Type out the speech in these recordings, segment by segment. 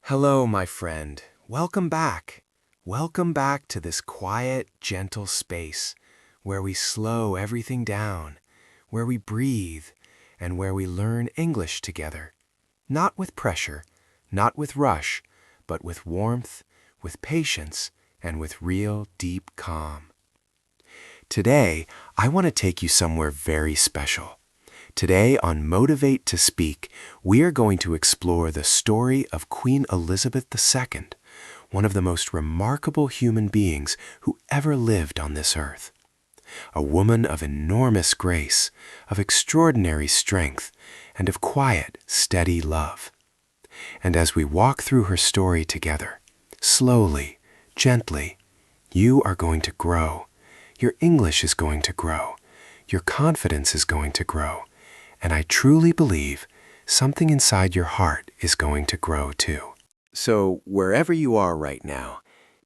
Hello, my friend. Welcome back. Welcome back to this quiet, gentle space where we slow everything down, where we breathe, and where we learn English together. Not with pressure, not with rush, but with warmth, with patience, and with real deep calm. Today, I want to take you somewhere very special. Today on Motivate to Speak, we are going to explore the story of Queen Elizabeth II, one of the most remarkable human beings who ever lived on this earth. A woman of enormous grace, of extraordinary strength, and of quiet, steady love. And as we walk through her story together, slowly, gently, you are going to grow. Your English is going to grow. Your confidence is going to grow. And I truly believe something inside your heart is going to grow too. So wherever you are right now,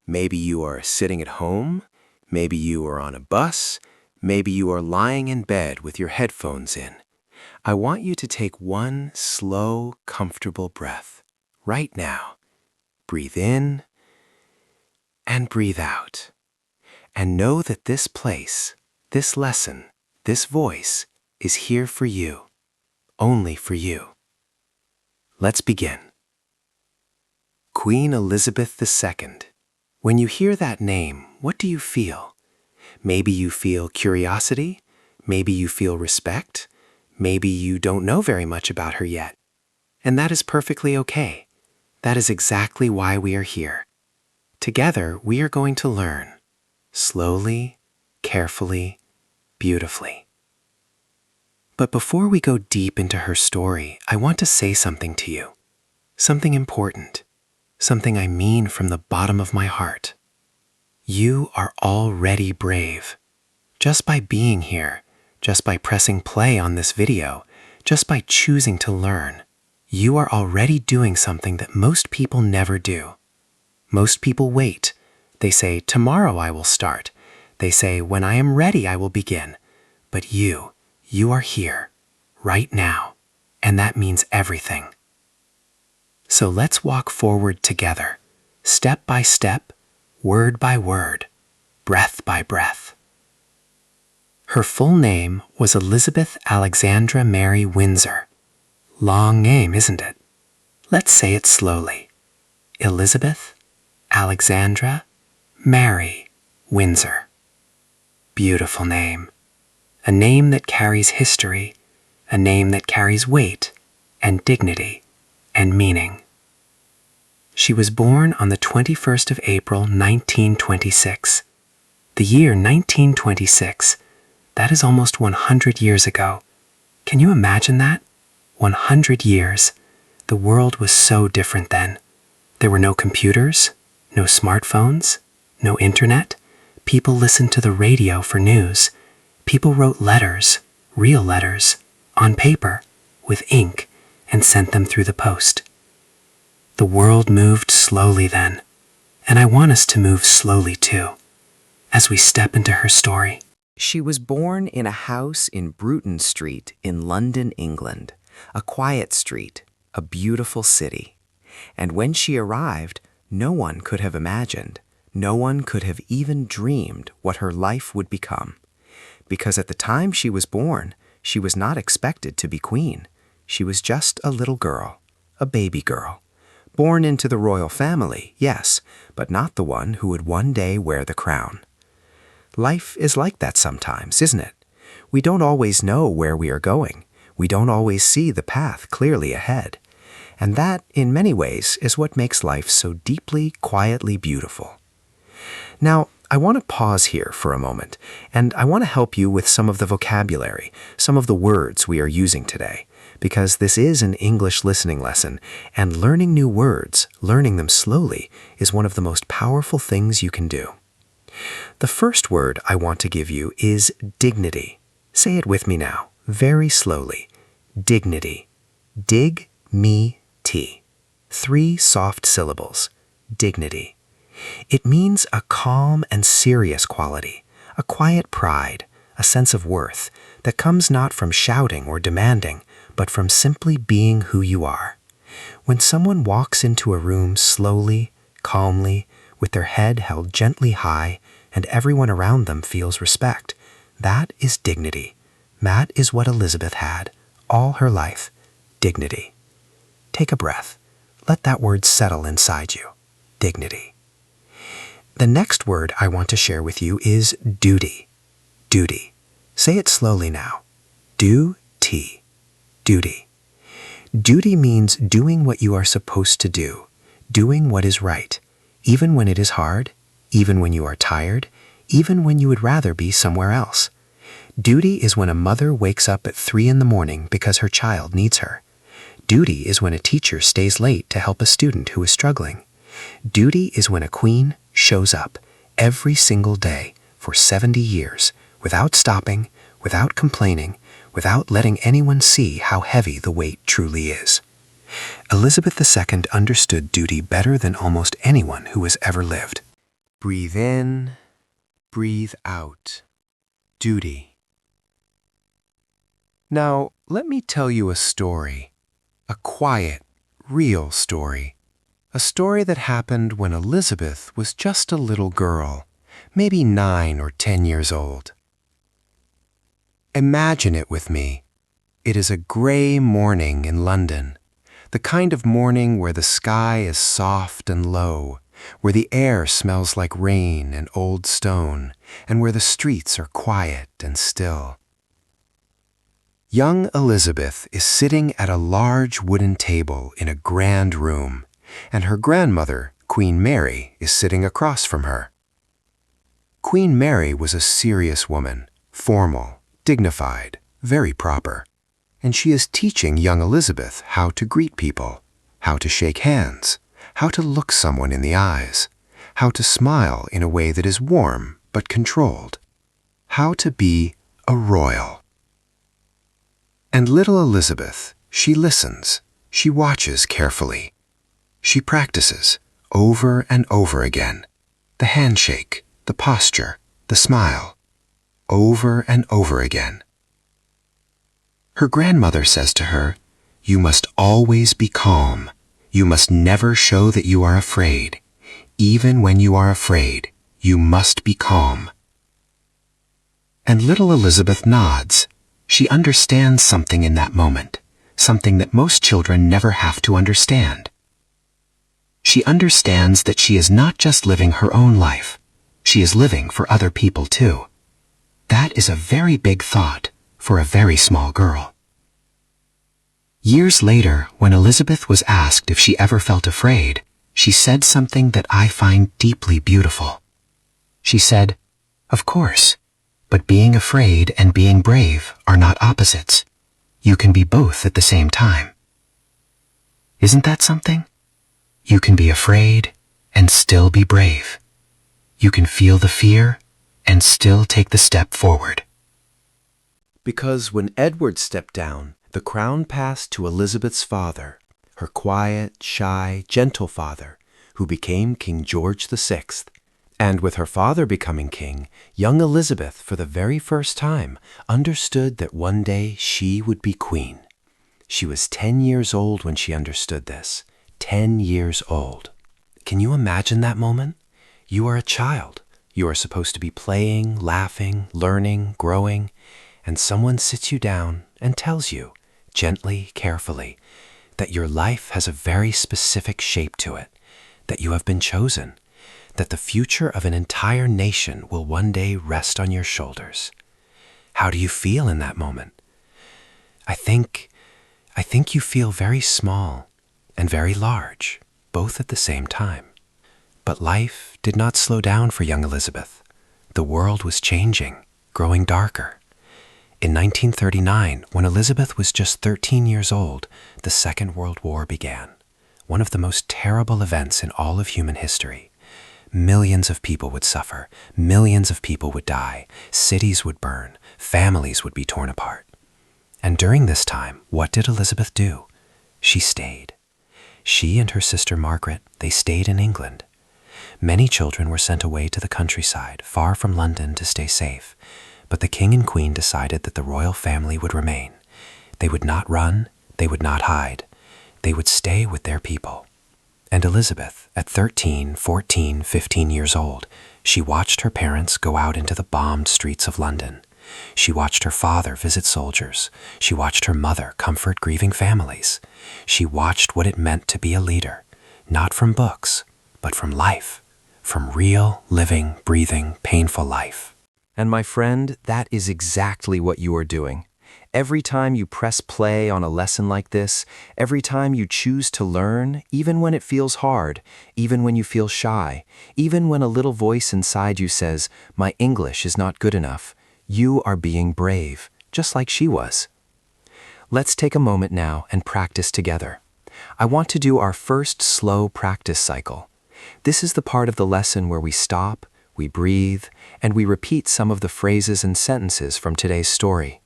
maybe you are sitting at home, maybe you are on a bus, maybe you are lying in bed with your headphones in. I want you to take one slow, comfortable breath right now. Breathe in and breathe out. And know that this place, this lesson, this voice is here for you, only for you. Let's begin. Queen Elizabeth II. When you hear that name, what do you feel? Maybe you feel curiosity, maybe you feel respect, maybe you don't know very much about her yet. And that is perfectly okay. That is exactly why we are here. Together, we are going to learn, slowly, carefully, beautifully. But before we go deep into her story, I want to say something to you. Something important. Something I mean from the bottom of my heart. You are already brave. Just by being here, just by pressing play on this video, just by choosing to learn, you are already doing something that most people never do. Most people wait. They say, tomorrow I will start. They say, when I am ready, I will begin. But you are here, right now, and that means everything. So let's walk forward together, step by step, word by word, breath by breath. Her full name was Elizabeth Alexandra Mary Windsor. Long name, isn't it? Let's say it slowly. Elizabeth Alexandra Mary Windsor. Beautiful name. A name that carries history, a name that carries weight and dignity and meaning. She was born on the 21st of April, 1926. The year 1926, that is almost 100 years ago. Can you imagine that? 100 years. The world was so different then. There were no computers, no smartphones, no internet. People listened to the radio for news. People wrote letters, real letters, on paper, with ink, and sent them through the post. The world moved slowly then, and I want us to move slowly too, as we step into her story. She was born in a house in Bruton Street in London, England, a quiet street, a beautiful city. And when she arrived, no one could have imagined, no one could have even dreamed what her life would become. Because at the time she was born, she was not expected to be queen. She was just a little girl, a baby girl. Born into the royal family, yes, but not the one who would one day wear the crown. Life is like that sometimes, isn't it? We don't always know where we are going. We don't always see the path clearly ahead. And that, in many ways, is what makes life so deeply, quietly beautiful. Now, I want to pause here for a moment, and I want to help you with some of the vocabulary, some of the words we are using today, because this is an English listening lesson, and learning new words, learning them slowly, is one of the most powerful things you can do. The first word I want to give you is dignity. Say it with me now, very slowly. Dignity. Dig-me-ti. 3 soft syllables. Dignity. It means a calm and serious quality, a quiet pride, a sense of worth that comes not from shouting or demanding, but from simply being who you are. When someone walks into a room slowly, calmly, with their head held gently high, and everyone around them feels respect, that is dignity. That is what Elizabeth had, all her life, dignity. Take a breath. Let that word settle inside you. Dignity. The next word I want to share with you is duty. Duty. Say it slowly now. Do-T. Duty. Duty means doing what you are supposed to do, doing what is right, even when it is hard, even when you are tired, even when you would rather be somewhere else. Duty is when a mother wakes up at 3 in the morning because her child needs her. Duty is when a teacher stays late to help a student who is struggling. Duty is when a queen shows up every single day for 70 years without stopping, without complaining, without letting anyone see how heavy the weight truly is. Elizabeth II understood duty better than almost anyone who has ever lived. Breathe in, breathe out. Duty. Now, let me tell you a story. A quiet, real story. A story that happened when Elizabeth was just a little girl, maybe 9 or 10 years old. Imagine it with me. It is a gray morning in London, the kind of morning where the sky is soft and low, where the air smells like rain and old stone, and where the streets are quiet and still. Young Elizabeth is sitting at a large wooden table in a grand room, and her grandmother, Queen Mary, is sitting across from her. Queen Mary was a serious woman, formal, dignified, very proper, and she is teaching young Elizabeth how to greet people, how to shake hands, how to look someone in the eyes, how to smile in a way that is warm but controlled, how to be a royal. And little Elizabeth, she listens, she watches carefully. She practices, over and over again, the handshake, the posture, the smile, over and over again. Her grandmother says to her, "You must always be calm. You must never show that you are afraid. Even when you are afraid, you must be calm." And little Elizabeth nods. She understands something in that moment, something that most children never have to understand. She understands that she is not just living her own life, she is living for other people too. That is a very big thought for a very small girl. Years later, when Elizabeth was asked if she ever felt afraid, she said something that I find deeply beautiful. She said, "Of course, but being afraid and being brave are not opposites. You can be both at the same time." Isn't that something? You can be afraid and still be brave. You can feel the fear and still take the step forward. Because when Edward stepped down, the crown passed to Elizabeth's father, her quiet, shy, gentle father, who became King George VI. And with her father becoming king, young Elizabeth, for the very first time, understood that one day she would be queen. She was 10 years old when she understood this. 10 years old. Can you imagine that moment? You are a child. You are supposed to be playing, laughing, learning, growing, and someone sits you down and tells you, gently, carefully, that your life has a very specific shape to it, that you have been chosen, that the future of an entire nation will one day rest on your shoulders. How do you feel in that moment? I think you feel very small and very large, both at the same time. But life did not slow down for young Elizabeth. The world was changing, growing darker. In 1939, when Elizabeth was just 13 years old, the Second World War began, one of the most terrible events in all of human history. Millions of people would suffer, millions of people would die, cities would burn, families would be torn apart. And during this time, what did Elizabeth do? She stayed. She and her sister Margaret, they stayed in England. Many children were sent away to the countryside, far from London, to stay safe. But the king and queen decided that the royal family would remain. They would not run, they would not hide. they would stay with their people. And Elizabeth, at 13, 14, 15 years old, she watched her parents go out into the bombed streets of London. She watched her father visit soldiers. She watched her mother comfort grieving families. She watched what it meant to be a leader, not from books, but from life, from real, living, breathing, painful life. And my friend, that is exactly what you are doing. Every time you press play on a lesson like this, every time you choose to learn, even when it feels hard, even when you feel shy, even when a little voice inside you says, "My English is not good enough," you are being brave, just like she was. Let's take a moment now and practice together. I want to do our first slow practice cycle. This is the part of the lesson where we stop, we breathe, and we repeat some of the phrases and sentences from today's story.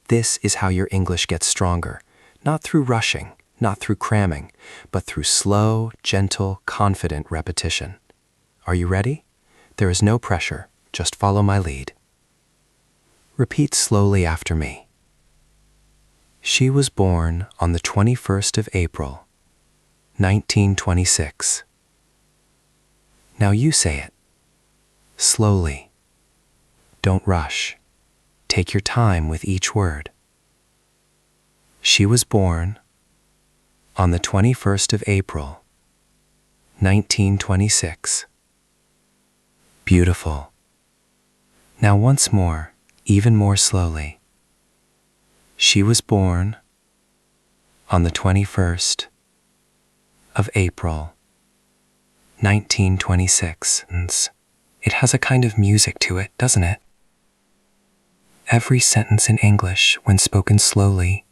This is how your English gets stronger, not through rushing, not through cramming, but through slow, gentle, confident repetition. Are you ready? There is no pressure, just follow my lead. Repeat slowly after me. She was born on the 21st of April, 1926. Now you say it. Slowly. Don't rush. Take your time with each word. She was born on the 21st of April, 1926. Beautiful. Now once more, even more slowly. She was born on the 21st of April, 1926. It has a kind of music to it, doesn't it? Every sentence in English, when spoken slowly,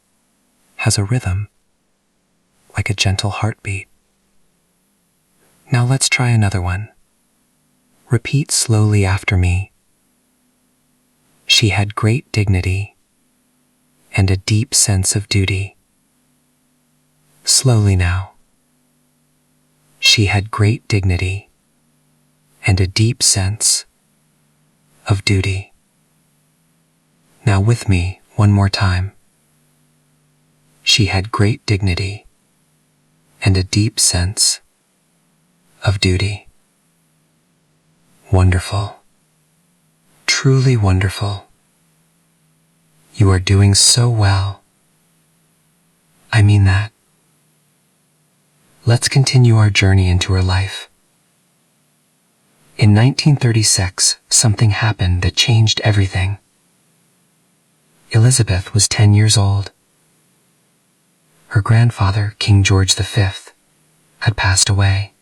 has a rhythm, like a gentle heartbeat. Now let's try another one. Repeat slowly after me. She had great dignity and a deep sense of duty. Slowly now. She had great dignity and a deep sense of duty. Now with me, one more time. She had great dignity and a deep sense of duty. Wonderful. Truly wonderful. You are doing so well. I mean that. Let's continue our journey into her life. In 1936, something happened that changed everything. Elizabeth was 10 years old. Her grandfather, King George V, had passed away.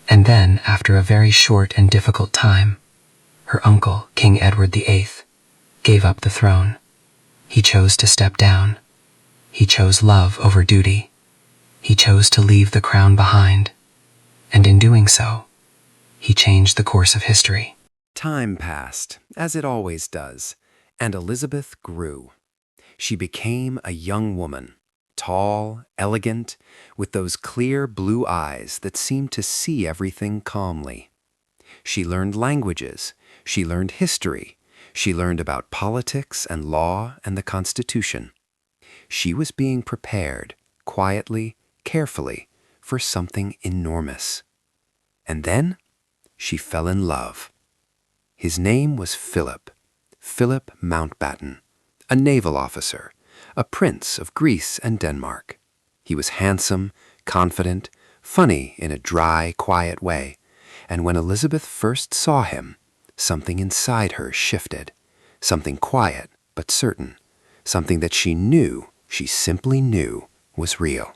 And then, after a very short and difficult time, her uncle, King Edward VIII, gave up the throne. He chose to step down. He chose love over duty. He chose to leave the crown behind. And in doing so, he changed the course of history. Time passed, as it always does, and Elizabeth grew. She became a young woman, tall, elegant, with those clear blue eyes that seemed to see everything calmly. She learned languages, she learned history, she learned about politics and law and the Constitution. She was being prepared, quietly, carefully, for something enormous. And then she fell in love. His name was Philip Mountbatten, a naval officer, a prince of Greece and Denmark. He was handsome, confident, funny in a dry, quiet way, and when Elizabeth first saw him, something inside her shifted, something quiet but certain, something that she simply knew was real.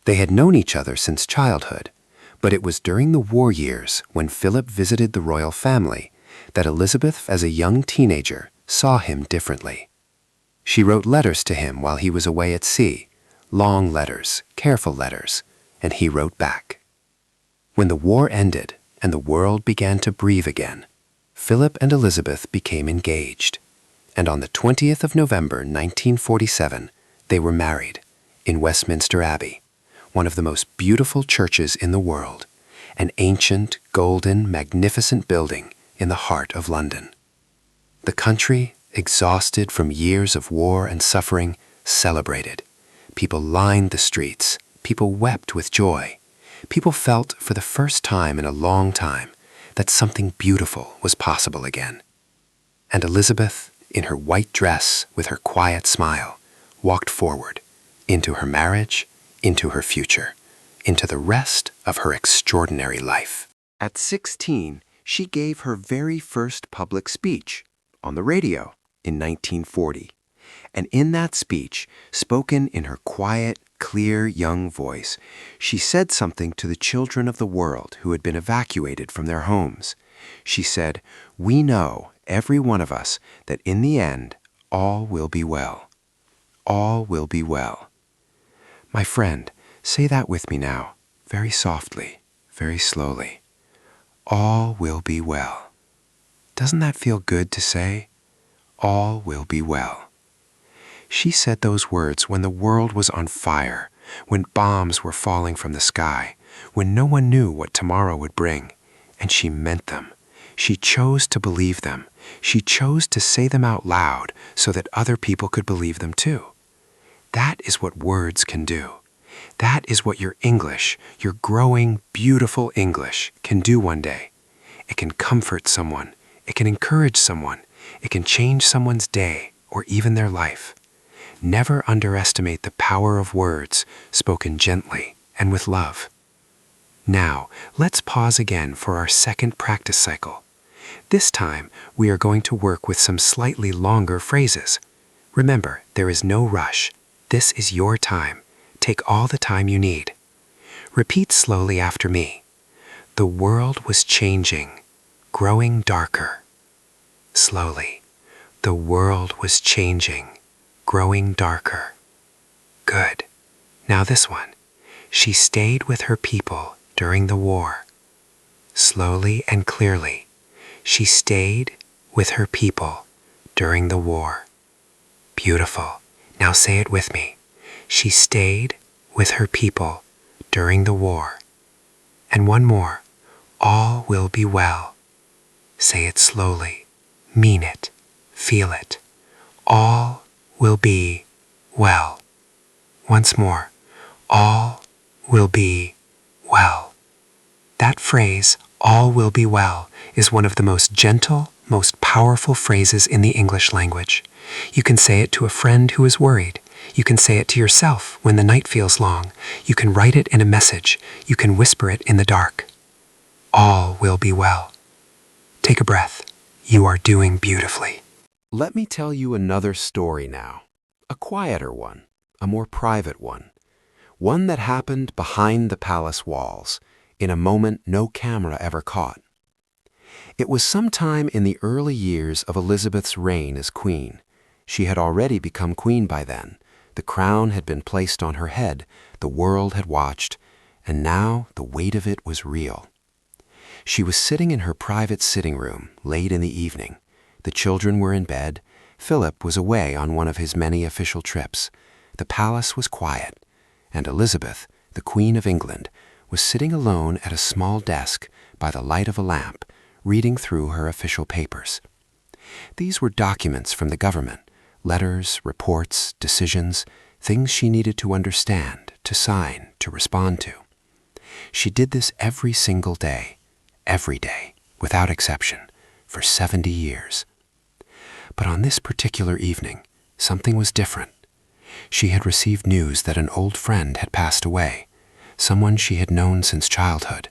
They had known each other since childhood, but it was during the war years when Philip visited the royal family that Elizabeth, as a young teenager, saw him differently. She wrote letters to him while he was away at sea, long letters, careful letters, and he wrote back. When the war ended and the world began to breathe again, Philip and Elizabeth became engaged, and on the 20th of November 1947, they were married in Westminster Abbey, one of the most beautiful churches in the world, an ancient, golden, magnificent building in the heart of London. The country, exhausted from years of war and suffering, celebrated, People lined the streets. People wept with joy. People felt for the first time in a long time that something beautiful was possible again. And Elizabeth, in her white dress with her quiet smile, walked forward into her marriage, into her future, into the rest of her extraordinary life. At 16, she gave her very first public speech on the radio in 1940. And in that speech, spoken in her quiet, clear young voice, she said something to the children of the world who had been evacuated from their homes. She said, "We know, every one of us, that in the end, all will be well. All will be well." My friend, say that with me now, very softly, very slowly. All will be well. Doesn't that feel good to say? All will be well. She said those words when the world was on fire, when bombs were falling from the sky, when no one knew what tomorrow would bring. And she meant them. She chose to believe them. She chose to say them out loud so that other people could believe them too. That is what words can do. That is what your English, your growing, beautiful English, can do one day. It can comfort someone. It can encourage someone. It can change someone's day or even their life. Never underestimate the power of words spoken gently and with love. Now, let's pause again for our second practice cycle. This time, we are going to work with some slightly longer phrases. Remember, there is no rush. This is your time. Take all the time you need. Repeat slowly after me. The world was changing, growing darker. Slowly. The world was changing, growing darker. Good. Now this one. She stayed with her people during the war. Slowly and clearly. She stayed with her people during the war. Beautiful. Now say it with me. She stayed with her people during the war. And one more. All will be well. Say it slowly. Mean it. Feel it. All will be well. Once more. All will be well. That phrase, all will be well, is one of the most gentle, most powerful phrases in the English language. You can say it to a friend who is worried. You can say it to yourself when the night feels long. You can write it in a message. You can whisper it in the dark. All will be well. Take a breath. You are doing beautifully. Let me tell you another story now. A quieter one, a more private one. One that happened behind the palace walls, in a moment no camera ever caught. It was sometime in the early years of Elizabeth's reign as queen. She had already become queen by then. The crown had been placed on her head, the world had watched, and now the weight of it was real. She was sitting in her private sitting room late in the evening. The children were in bed. Philip was away on one of his many official trips. The palace was quiet, and Elizabeth, the Queen of England, was sitting alone at a small desk by the light of a lamp, reading through her official papers. These were documents from the government, letters, reports, decisions, things she needed to understand, to sign, to respond to. She did this every single day, without exception, for 70 years. But on this particular evening, something was different. She had received news that an old friend had passed away, someone she had known since childhood,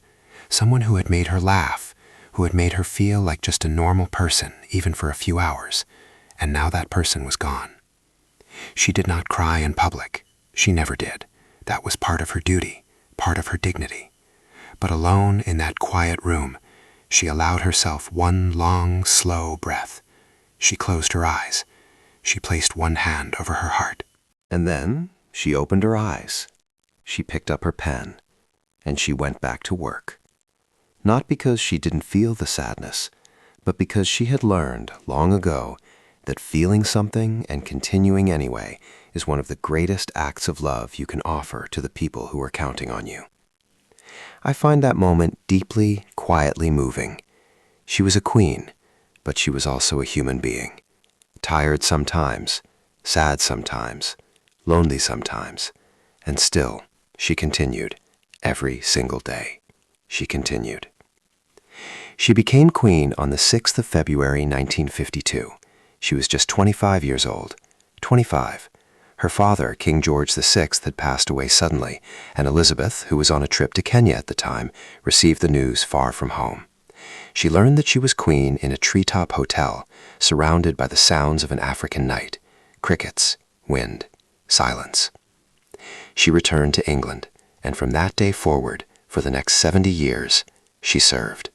someone who had made her laugh, who had made her feel like just a normal person, even for a few hours, and now that person was gone. She did not cry in public. She never did. That was part of her duty, part of her dignity. But alone in that quiet room, she allowed herself one long, slow breath. She closed her eyes. She placed one hand over her heart. And then she opened her eyes. She picked up her pen, and she went back to work. Not because she didn't feel the sadness, but because she had learned long ago that feeling something and continuing anyway is one of the greatest acts of love you can offer to the people who are counting on you. I find that moment deeply, quietly moving. She was a queen, but she was also a human being. Tired sometimes, sad sometimes, lonely sometimes. And still, she continued, every single day. She continued. She became queen on the 6th of February, 1952. She was just 25 years old. 25. Her father, King George VI, had passed away suddenly, and Elizabeth, who was on a trip to Kenya at the time, received the news far from home. She learned that she was queen in a treetop hotel, surrounded by the sounds of an African night, crickets, wind, silence. She returned to England, and from that day forward, for the next 70 years, she served.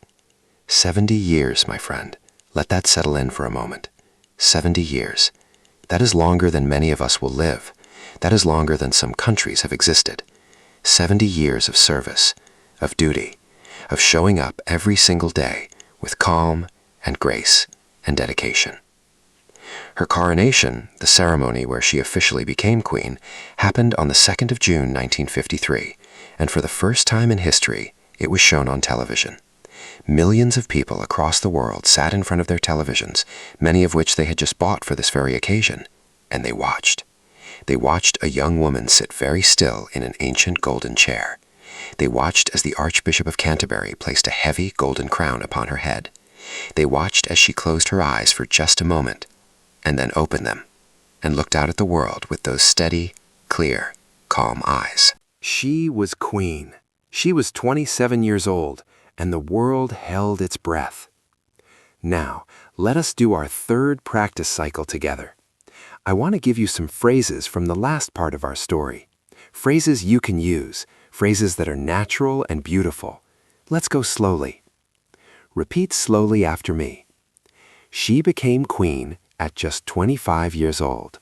70 years, my friend. Let that settle in for a moment. 70 years. That is longer than many of us will live. That is longer than some countries have existed. 70 years of service, of duty, of showing up every single day with calm and grace and dedication. Her coronation, the ceremony where she officially became queen, happened on the 2nd of June, 1953, and for the first time in history, it was shown on television. Millions of people across the world sat in front of their televisions, many of which they had just bought for this very occasion, and they watched. They watched a young woman sit very still in an ancient golden chair. They watched as the Archbishop of Canterbury placed a heavy golden crown upon her head. They watched as she closed her eyes for just a moment, and then opened them, and looked out at the world with those steady, clear, calm eyes. She was queen. She was 27 years old, and the world held its breath. Now, let us do our third practice cycle together. I want to give you some phrases from the last part of our story. Phrases you can use, phrases that are natural and beautiful. Let's go slowly. Repeat slowly after me. She became queen at just 25 years old.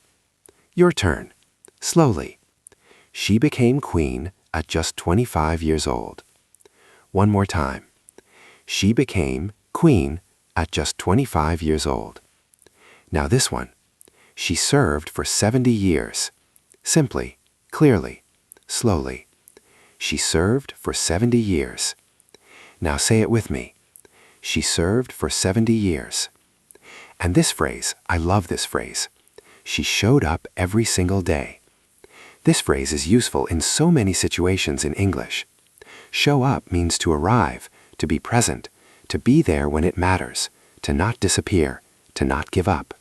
Your turn. Slowly. She became queen at just 25 years old. One more time. She became queen at just 25 years old. Now this one. She served for 70 years. Simply, clearly, slowly. She served for 70 years. Now say it with me. She served for 70 years. And this phrase, I love this phrase. She showed up every single day. This phrase is useful in so many situations in English. Show up means to arrive, to be present, to be there when it matters, to not disappear, to not give up.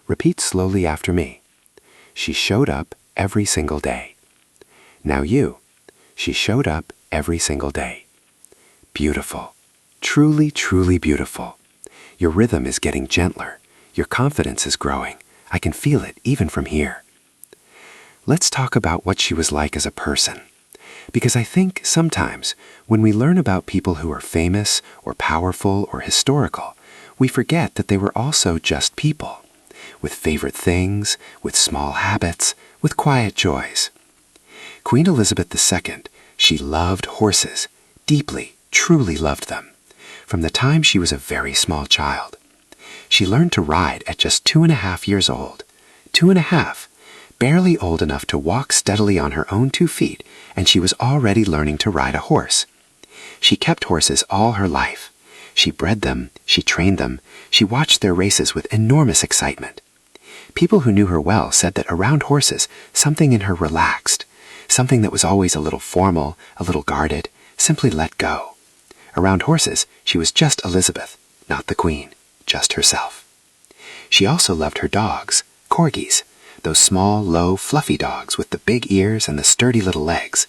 Repeat slowly after me. She showed up every single day. Now you. She showed up every single day. Beautiful. Truly, truly beautiful. Your rhythm is getting gentler. Your confidence is growing. I can feel it even from here. Let's talk about what she was like as a person. Because I think sometimes when we learn about people who are famous or powerful or historical, we forget that they were also just people, with favorite things, with small habits, with quiet joys. Queen Elizabeth II, she loved horses, deeply, truly loved them, from the time she was a very small child. She learned to ride at just 2.5 years old. 2.5, barely old enough to walk steadily on her own 2 feet, and she was already learning to ride a horse. She kept horses all her life. She bred them, she trained them, she watched their races with enormous excitement. People who knew her well said that around horses, something in her relaxed, something that was always a little formal, a little guarded, simply let go. Around horses, she was just Elizabeth, not the queen, just herself. She also loved her dogs, corgis, those small, low, fluffy dogs with the big ears and the sturdy little legs.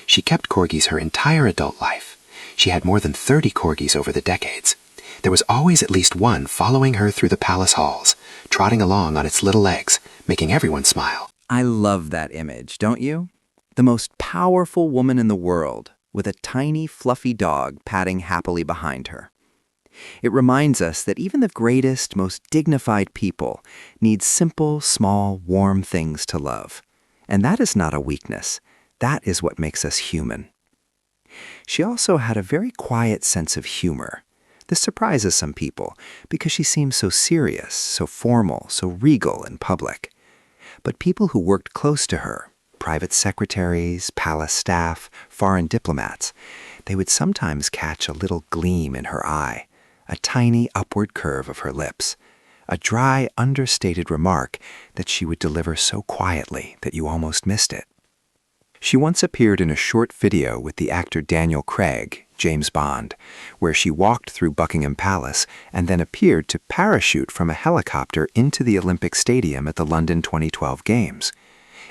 She kept corgis her entire adult life. She had more than 30 corgis over the decades. There was always at least one following her through the palace halls, trotting along on its little legs, making everyone smile. I love that image, don't you? The most powerful woman in the world, with a tiny, fluffy dog padding happily behind her. It reminds us that even the greatest, most dignified people need simple, small, warm things to love. And that is not a weakness. That is what makes us human. She also had a very quiet sense of humor. This surprises some people because she seems so serious, so formal, so regal in public. But people who worked close to her, private secretaries, palace staff, foreign diplomats, they would sometimes catch a little gleam in her eye, a tiny upward curve of her lips, a dry, understated remark that she would deliver so quietly that you almost missed it. She once appeared in a short video with the actor Daniel Craig, James Bond, where she walked through Buckingham Palace and then appeared to parachute from a helicopter into the Olympic Stadium at the London 2012 Games.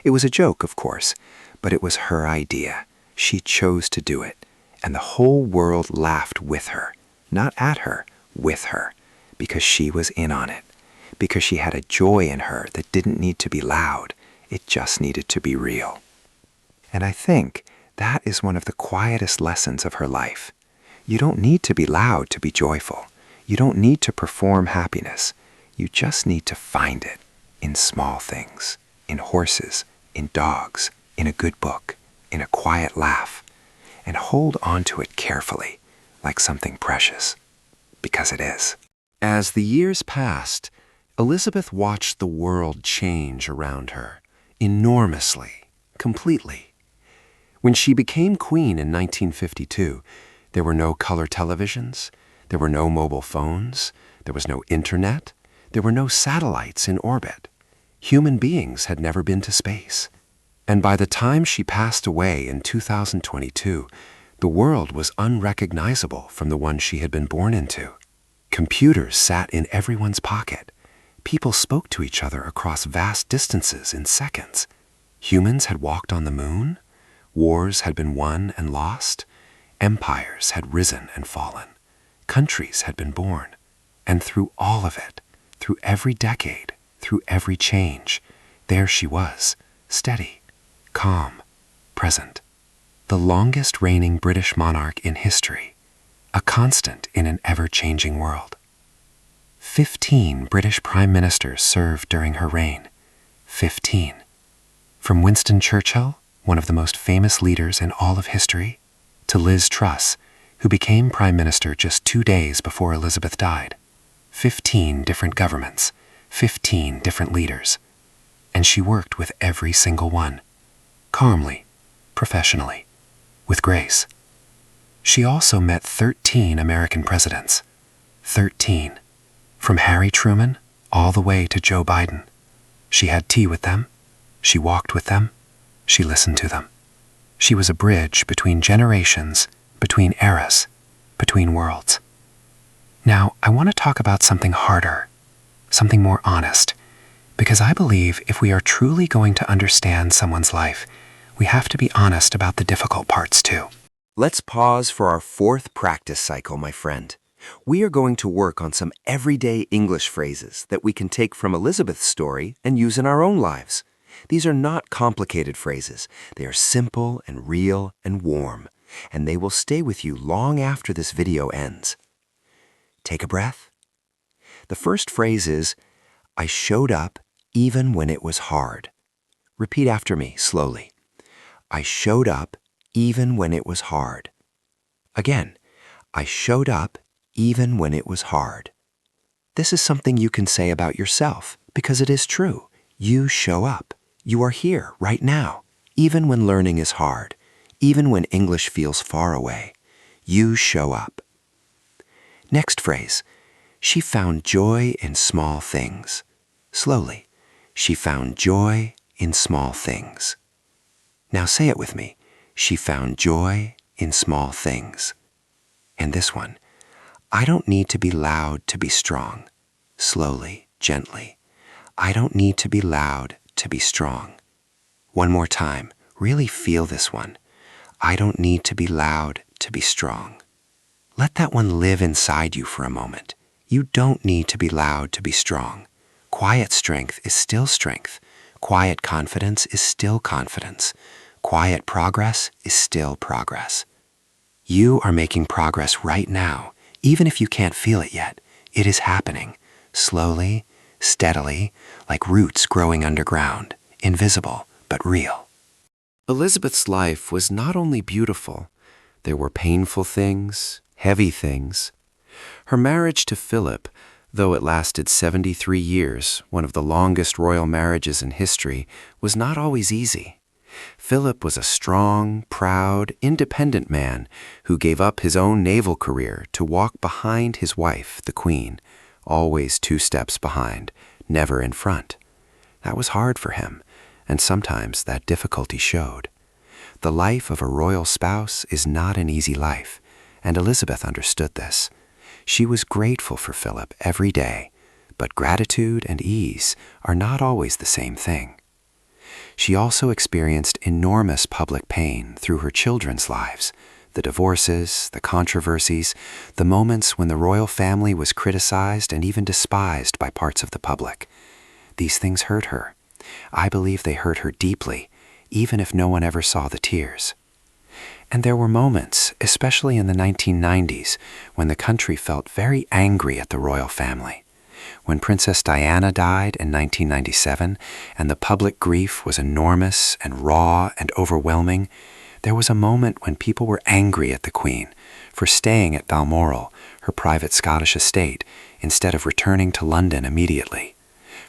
It was a joke, of course, but it was her idea. She chose to do it, and the whole world laughed with her, not at her, with her, because she was in on it, because she had a joy in her that didn't need to be loud, it just needed to be real. And I think that is one of the quietest lessons of her life. You don't need to be loud to be joyful. You don't need to perform happiness. You just need to find it in small things, in horses, in dogs, in a good book, in a quiet laugh, and hold on to it carefully, like something precious, because it is. As the years passed, Elizabeth watched the world change around her, enormously, completely. When she became queen in 1952, there were no color televisions, there were no mobile phones, there was no internet, there were no satellites in orbit. Human beings had never been to space. And by the time she passed away in 2022, the world was unrecognizable from the one she had been born into. Computers sat in everyone's pocket. People spoke to each other across vast distances in seconds. Humans had walked on the moon. Wars had been won and lost. Empires had risen and fallen. Countries had been born. And through all of it, through every decade, through every change, there she was, steady, calm, present. The longest reigning British monarch in history, a constant in an ever-changing world. 15 British prime ministers served during her reign. 15. From Winston Churchill, one of the most famous leaders in all of history, to Liz Truss, who became prime minister just 2 days before Elizabeth died. 15 different governments, 15 different leaders. And she worked with every single one, calmly, professionally, with grace. She also met 13 American presidents. 13. From Harry Truman all the way to Joe Biden. She had tea with them. She walked with them. She listened to them. She was a bridge between generations, between eras, between worlds. Now, I want to talk about something harder, something more honest, because I believe if we are truly going to understand someone's life, we have to be honest about the difficult parts too. Let's pause for our 4th practice cycle, my friend. We are going to work on some everyday English phrases that we can take from Elizabeth's story and use in our own lives. These are not complicated phrases. They are simple and real and warm, and they will stay with you long after this video ends. Take a breath. The first phrase is, I showed up even when it was hard. Repeat after me slowly. I showed up even when it was hard. Again, I showed up even when it was hard. This is something you can say about yourself because it is true. You show up. You are here right now, even when learning is hard, even when English feels far away. You show up. Next phrase, she found joy in small things. Slowly, she found joy in small things. Now say it with me. She found joy in small things. And this one, I don't need to be loud to be strong. Slowly, gently. I don't need to be loud to be strong. One more time, really feel this one. I don't need to be loud to be strong. Let that one live inside you for a moment. You don't need to be loud to be strong. Quiet strength is still strength. Quiet confidence is still confidence. Quiet progress is still progress. You are making progress right now, even if you can't feel it yet. It is happening, slowly, steadily, like roots growing underground, invisible but real. Elizabeth's life was not only beautiful, there were painful things, heavy things. Her marriage to Philip, though it lasted 73 years, one of the longest royal marriages in history, was not always easy. Philip was a strong, proud, independent man who gave up his own naval career to walk behind his wife, the Queen, always 2 steps behind, never in front. That was hard for him, and sometimes that difficulty showed. The life of a royal spouse is not an easy life, and Elizabeth understood this. She was grateful for Philip every day, but gratitude and ease are not always the same thing. She also experienced enormous public pain through her children's lives, the divorces, the controversies, the moments when the royal family was criticized and even despised by parts of the public. These things hurt her. I believe they hurt her deeply, even if no one ever saw the tears. And there were moments, especially in the 1990s, when the country felt very angry at the royal family. When Princess Diana died in 1997 and the public grief was enormous and raw and overwhelming, there was a moment when people were angry at the Queen for staying at Balmoral, her private Scottish estate, instead of returning to London immediately,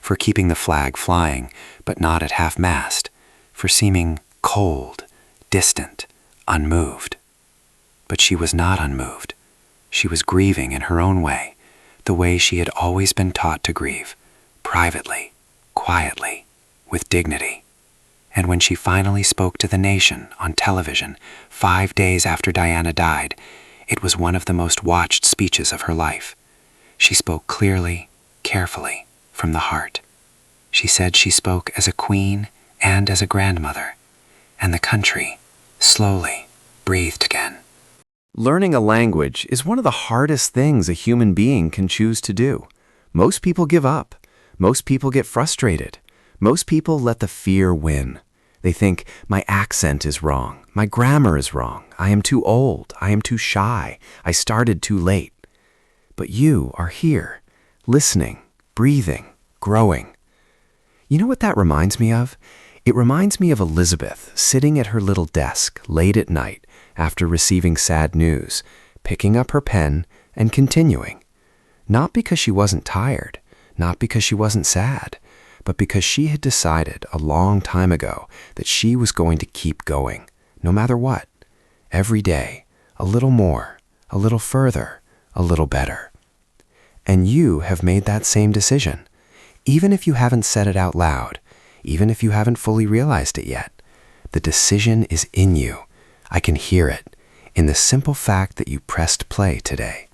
for keeping the flag flying but not at half-mast, for seeming cold, distant, unmoved. But she was not unmoved. She was grieving in her own way, the way she had always been taught to grieve, privately, quietly, with dignity. And when she finally spoke to the nation on television 5 days after Diana died, it was one of the most watched speeches of her life. She spoke clearly, carefully, from the heart. She said she spoke as a queen and as a grandmother, and the country, slowly, breathed again. Learning a language is one of the hardest things a human being can choose to do. Most people give up. Most people get frustrated. Most people let the fear win. They think, my accent is wrong, my grammar is wrong, I am too old, I am too shy, I started too late. But you are here, listening, breathing, growing. You know what that reminds me of? It reminds me of Elizabeth sitting at her little desk late at night after receiving sad news, picking up her pen and continuing. Not because she wasn't tired, not because she wasn't sad, but because she had decided a long time ago that she was going to keep going, no matter what. Every day, a little more, a little further, a little better. And you have made that same decision, even if you haven't said it out loud, even if you haven't fully realized it yet. The decision is in you. I can hear it, in the simple fact that you pressed play today.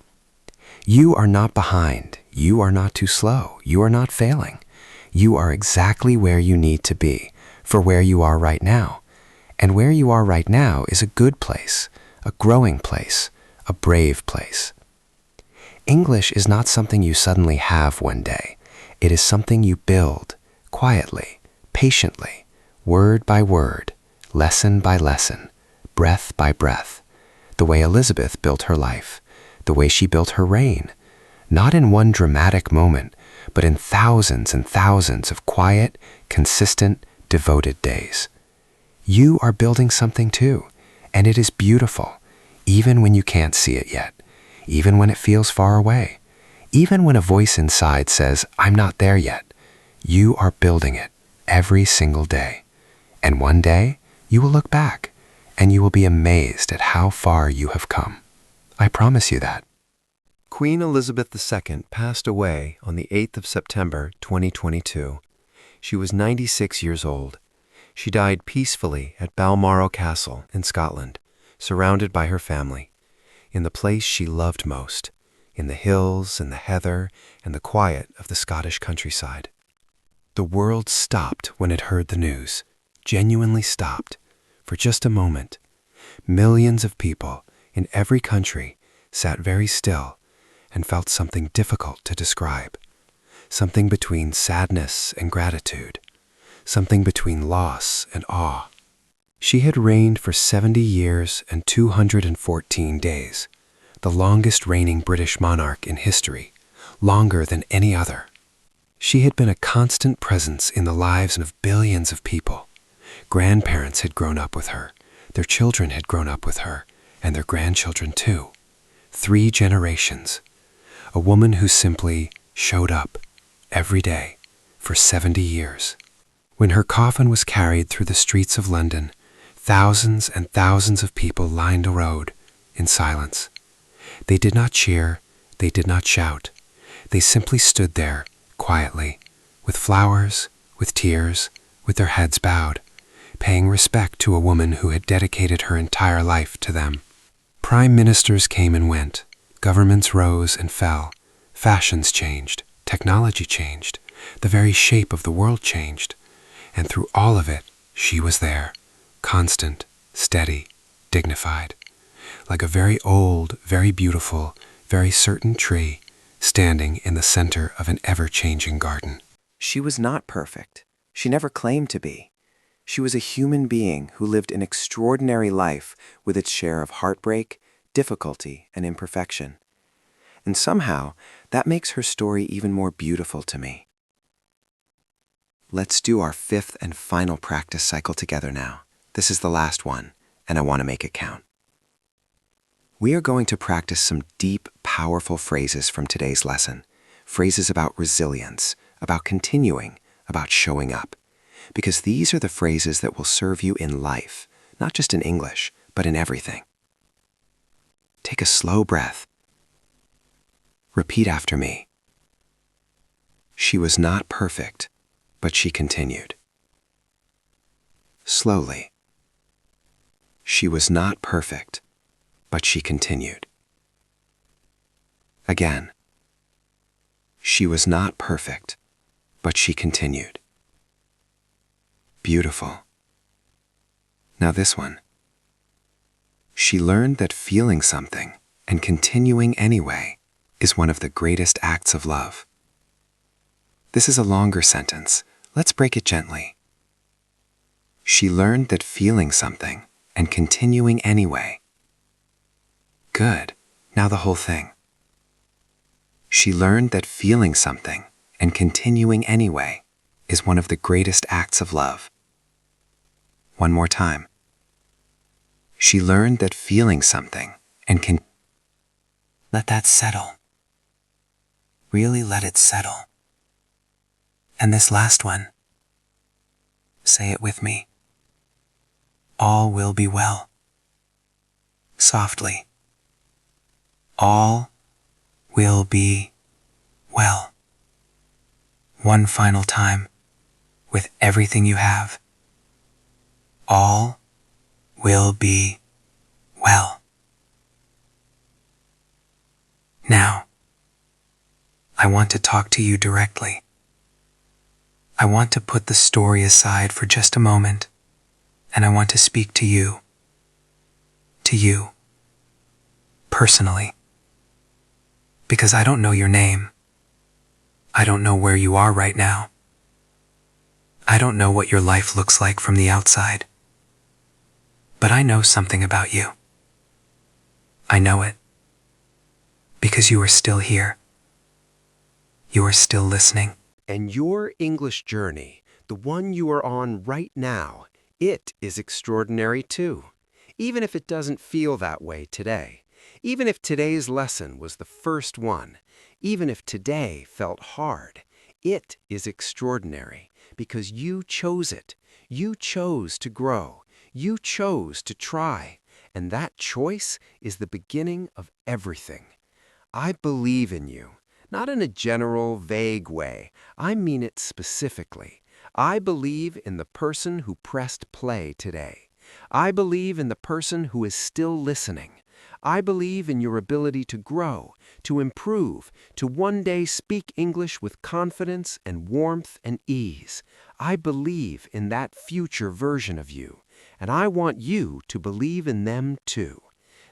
You are not behind. You are not too slow. You are not failing. You are exactly where you need to be, for where you are right now. And where you are right now is a good place, a growing place, a brave place. English is not something you suddenly have one day. It is something you build, quietly, patiently, word by word, lesson by lesson, breath by breath, the way Elizabeth built her life, the way she built her reign, not in one dramatic moment, but in thousands and thousands of quiet, consistent, devoted days. You are building something too, and it is beautiful, even when you can't see it yet, even when it feels far away, even when a voice inside says, I'm not there yet. You are building it every single day. And one day, you will look back, and you will be amazed at how far you have come. I promise you that. Queen Elizabeth II passed away on the 8th of September, 2022. She was 96 years old. She died peacefully at Balmoral Castle in Scotland, surrounded by her family, in the place she loved most, in the hills and the heather and the quiet of the Scottish countryside. The world stopped when it heard the news, genuinely stopped, for just a moment. Millions of people in every country sat very still and felt something difficult to describe, something between sadness and gratitude, something between loss and awe. She had reigned for 70 years and 214 days, the longest reigning British monarch in history, longer than any other. She had been a constant presence in the lives of billions of people. Grandparents had grown up with her, their children had grown up with her, and their grandchildren too. 3 generations. A woman who simply showed up every day for 70 years. When her coffin was carried through the streets of London, thousands and thousands of people lined the road in silence. They did not cheer, they did not shout. They simply stood there, quietly, with flowers, with tears, with their heads bowed, paying respect to a woman who had dedicated her entire life to them. Prime ministers came and went, governments rose and fell, fashions changed, technology changed, the very shape of the world changed, and through all of it, she was there, constant, steady, dignified, like a very old, very beautiful, very certain tree, standing in the center of an ever-changing garden. She was not perfect. She never claimed to be. She was a human being who lived an extraordinary life with its share of heartbreak, difficulty, and imperfection. And somehow, that makes her story even more beautiful to me. Let's do our fifth and final practice cycle together now. This is the last one, and I want to make it count. We are going to practice some deep, powerful phrases from today's lesson. Phrases about resilience, about continuing, about showing up. Because these are the phrases that will serve you in life, not just in English, but in everything. Take a slow breath. Repeat after me. She was not perfect, but she continued. Slowly. She was not perfect, but she continued. Again. She was not perfect, but she continued. Beautiful. Now this one. She learned that feeling something and continuing anyway is one of the greatest acts of love. This is a longer sentence. Let's break it gently. She learned that feeling something and continuing anyway. Good. Now the whole thing. She learned that feeling something and continuing anyway is one of the greatest acts of love. One more time. She learned that feeling something and let that settle. Really let it settle. And this last one. Say it with me. All will be well. Softly. All will be well. One final time, with everything you have. All will be well. Now, I want to talk to you directly. I want to put the story aside for just a moment, and I want to speak to you, personally. Because I don't know your name. I don't know where you are right now. I don't know what your life looks like from the outside. But I know something about you. I know it. Because you are still here. You are still listening. And your English journey, the one you are on right now, it is extraordinary too. Even if it doesn't feel that way today. Even if today's lesson was the first one. Even if today felt hard. It is extraordinary because you chose it. You chose to grow. You chose to try. And that choice is the beginning of everything. I believe in you. Not in a general, vague way. I mean it specifically. I believe in the person who pressed play today. I believe in the person who is still listening. I believe in your ability to grow, to improve, to one day speak English with confidence and warmth and ease. I believe in that future version of you, and I want you to believe in them too.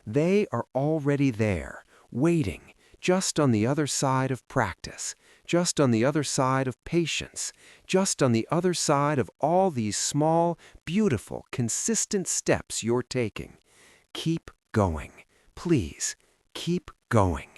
They are already there, waiting, just on the other side of practice, just on the other side of patience, just on the other side of all these small, beautiful, consistent steps you're taking. Keep going. Please, keep going.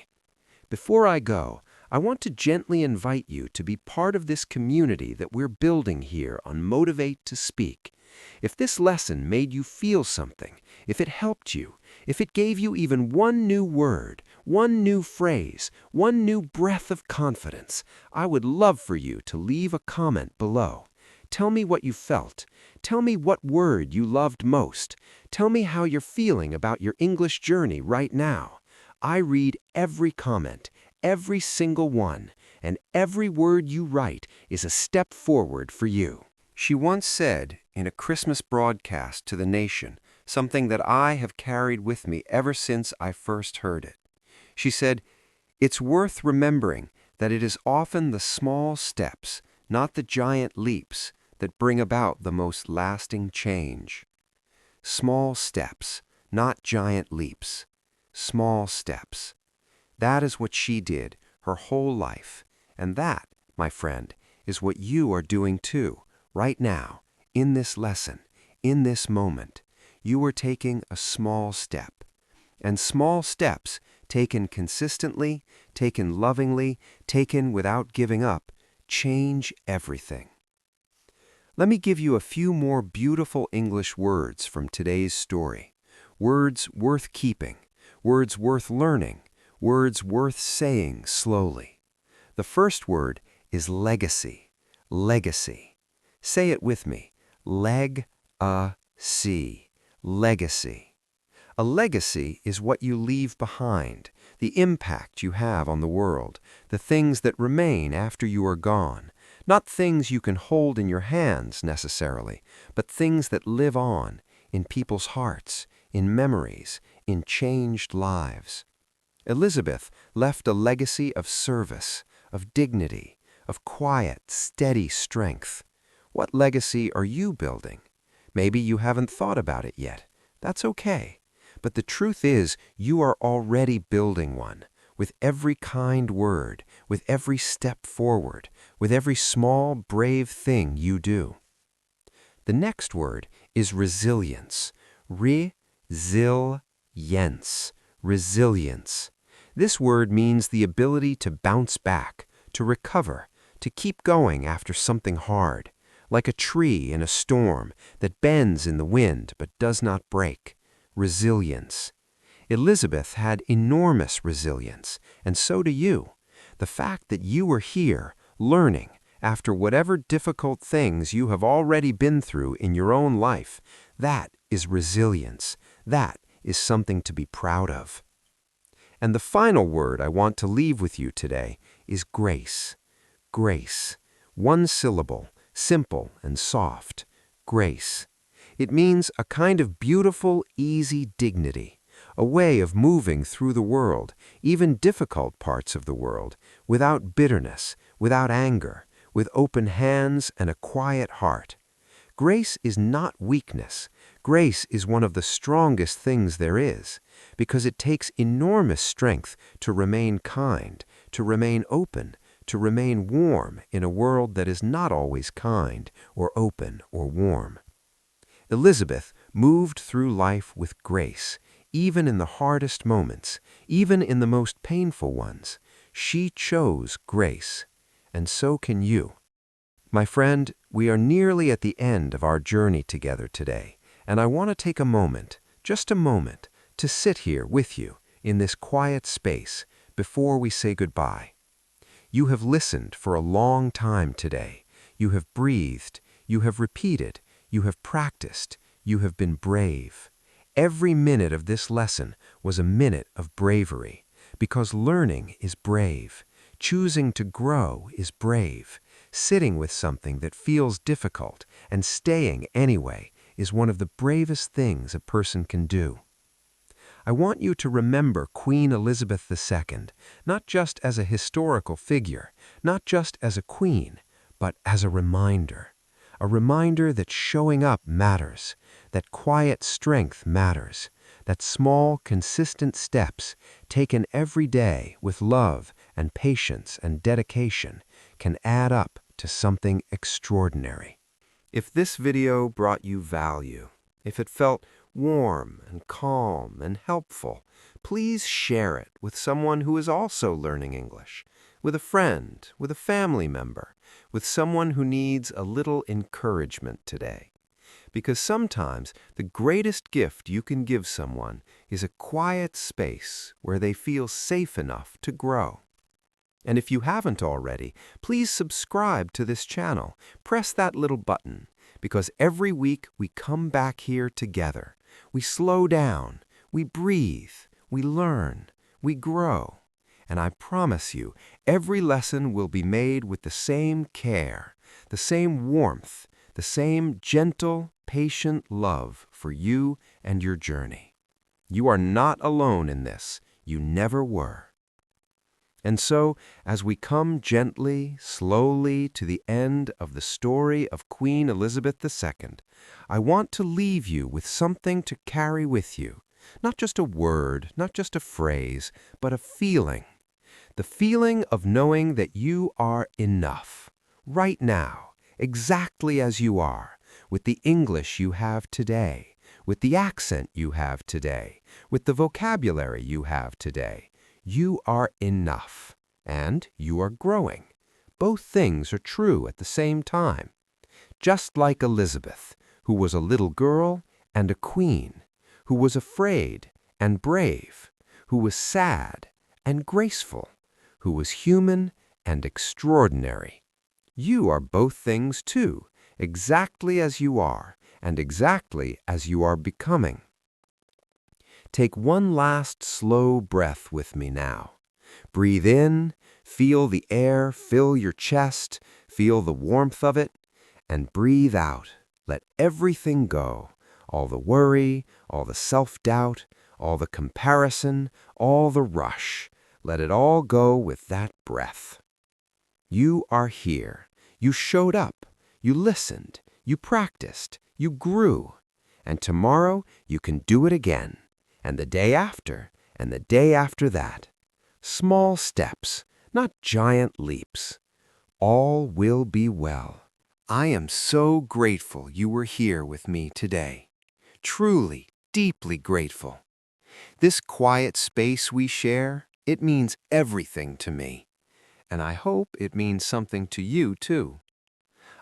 Before I go, I want to gently invite you to be part of this community that we're building here on Motivate to Speak. If this lesson made you feel something, if it helped you, if it gave you even one new word, one new phrase, one new breath of confidence, I would love for you to leave a comment below. Tell me what you felt. Tell me what word you loved most. Tell me how you're feeling about your English journey right now. I read every comment, every single one, and every word you write is a step forward for you. She once said in a Christmas broadcast to the nation something that I have carried with me ever since I first heard it. She said, "It's worth remembering that it is often the small steps, not the giant leaps, that bring about the most lasting change." Small steps, not giant leaps. Small steps. That is what she did her whole life. And that, my friend, is what you are doing too, right now, in this lesson, in this moment. You are taking a small step. And small steps, taken consistently, taken lovingly, taken without giving up, change everything. Let me give you a few more beautiful English words from today's story. Words worth keeping, words worth learning, words worth saying slowly. The first word is legacy. Legacy. Say it with me. Leg-a-see. Legacy. A legacy is what you leave behind, the impact you have on the world, the things that remain after you are gone. Not things you can hold in your hands necessarily, but things that live on in people's hearts, in memories, in changed lives. Elizabeth left a legacy of service, of dignity, of quiet, steady strength. What legacy are you building? Maybe you haven't thought about it yet. That's okay. But the truth is, you are already building one, with every kind word, with every step forward, with every small, brave thing you do. The next word is resilience. Re-zil-yence. Resilience. This word means the ability to bounce back, to recover, to keep going after something hard, like a tree in a storm that bends in the wind but does not break. Resilience. Elizabeth had enormous resilience, and so do you. The fact that you are here, learning, after whatever difficult things you have already been through in your own life, that is resilience. That is something to be proud of. And the final word I want to leave with you today is grace. Grace. One syllable, simple and soft. Grace. It means a kind of beautiful, easy dignity, a way of moving through the world, even difficult parts of the world, without bitterness, without anger, with open hands and a quiet heart. Grace is not weakness. Grace is one of the strongest things there is, because it takes enormous strength to remain kind, to remain open, to remain warm in a world that is not always kind or open or warm. Elizabeth moved through life with grace, even in the hardest moments, even in the most painful ones. She chose grace, and so can you. My friend, we are nearly at the end of our journey together today, and I want to take a moment, just a moment, to sit here with you in this quiet space before we say goodbye. You have listened for a long time today. You have breathed, you have repeated, you have practiced, you have been brave. Every minute of this lesson was a minute of bravery, because learning is brave. Choosing to grow is brave. Sitting with something that feels difficult and staying anyway is one of the bravest things a person can do. I want you to remember Queen Elizabeth II, not just as a historical figure, not just as a queen, but as a reminder that showing up matters, that quiet strength matters, that small, consistent steps taken every day with love and patience and dedication can add up to something extraordinary. If this video brought you value, if it felt warm and calm and helpful, please share it with someone who is also learning English, with a friend, with a family member, with someone who needs a little encouragement today. Because sometimes the greatest gift you can give someone is a quiet space where they feel safe enough to grow. And if you haven't already, please subscribe to this channel. Press that little button, because every week we come back here together. We slow down, we breathe, we learn, we grow. And I promise you, every lesson will be made with the same care, the same warmth, the same gentle, patient love for you and your journey. You are not alone in this. You never were. And so, as we come gently, slowly to the end of the story of Queen Elizabeth II, I want to leave you with something to carry with you. Not just a word, not just a phrase, but a feeling. The feeling of knowing that you are enough, right now, exactly as you are, with the English you have today, with the accent you have today, with the vocabulary you have today. You are enough, and you are growing. Both things are true at the same time. Just like Elizabeth, who was a little girl and a queen, who was afraid and brave, who was sad and graceful, who was human and extraordinary. You are both things too, exactly as you are, and exactly as you are becoming. Take one last slow breath with me now. Breathe in, feel the air fill your chest, feel the warmth of it, and breathe out. Let everything go, all the worry, all the self-doubt, all the comparison, all the rush. Let it all go with that breath. You are here. You showed up. You listened. You practiced. You grew. And tomorrow you can do it again. And the day after, and the day after that. Small steps, not giant leaps. All will be well. I am so grateful you were here with me today. Truly, deeply grateful. This quiet space we share, it means everything to me. And I hope it means something to you too.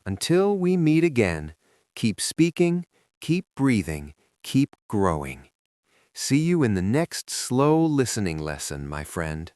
Until we meet again, keep speaking, keep breathing, keep growing. See you in the next slow listening lesson, my friend.